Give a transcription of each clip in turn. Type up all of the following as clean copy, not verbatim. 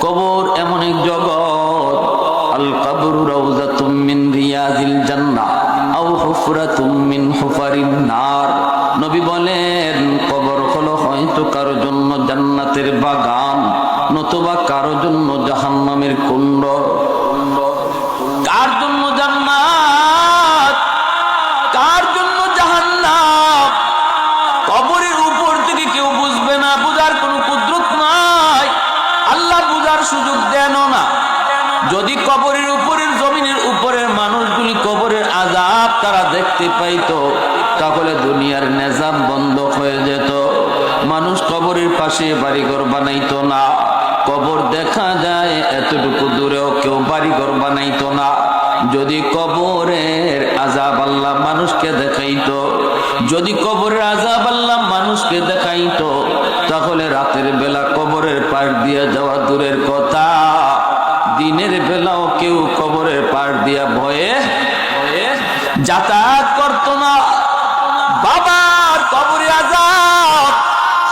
কবর এমন এক জগৎ, আল কবরু রাউযাতুম মিন রিয়াজিল জান্নাহ আও হুফরাতুম মিন হুফারিন নার। নবী বলেন কবর হলো হয়তো কারো জন্য জান্নাতের বাগান, নতুবা কারো জন্য জাহান্নামের কুণ্ড। কার জন্য জান্নাত, কার জন্য জাহান্নাম, কবরের উপর থেকে কেউ বুঝবে না, বুঝার কোনো কুদরত নাই, আল্লাহ বুঝার সুযোগ দেন না। যদি কবরের উপরের জমিনের উপরের মানুষগুলি কবরের আযাব তারা দেখতে পাইতো, তাহলে দুনিয়ার নিজাম বন্ধ হয়ে যেত। মানুষ কবরের পাশে বাড়িঘর বানাইতো না, কবর দেখা যায় এতটুকু দূরেও কেউ বাড়িঘর বানাইতো না। যদি কবরের আযাব আল্লাহ মানুষকে দেখাইতো, যদি কবরের আযাব আল্লাহ মানুষকে দেখাইতো, তাহলে রাতের বেলা কবরের পাশ দিয়ে যাওয়া দূরের কথা, দিনের বেলাও কেউ কবরের পাশ দিয়া ভয়ে যাতায়াত করত না। বাবার কবরে আযাব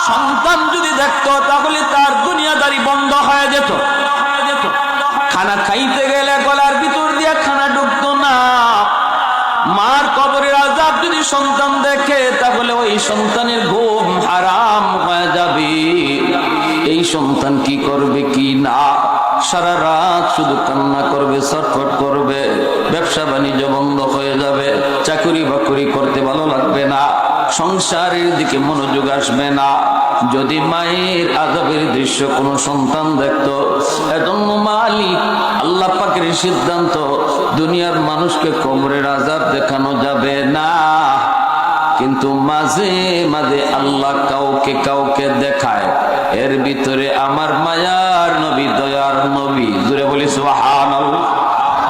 সন্তান যদি দেখতো, তাহলে তার দুনিয়াদারি বন্ধ হয়ে যেত। খানা খাইতে গেলে গলার ভিতর দিয়ে খানা ঢুকতো না। মার কবরের আযাব যদি সন্তান দেখে, তাহলে ওই সন্তানের ঘুম হারাম হয়ে যাবে। এই সন্তান কি করবে কি না, সারা রাত শুধু কান্না করবে, ছটফট করবে, ব্যবসা বাণিজ্য বন্ধ হয়ে যাবে, চাকরি বাকরি করতে ভালো লাগবে না, সংসারের দিকে মনোযোগ আসবে না। যদি মায়ের আযাবের দৃশ্য কোনো সন্তান দেখতো, এজন্য মালিক আল্লাহ পাকের সিদ্ধান্ত, দুনিয়ার মানুষকে কবরের আযাব দেখানো যাবে না, কিন্তু মাঝে মাঝে আল্লাহ কাউকে কাউকে দেখায়। এর ভিতরে আমার মায়ার নবী, দয়ার নবী, জোরে বলি সুবহানাল্লাহ।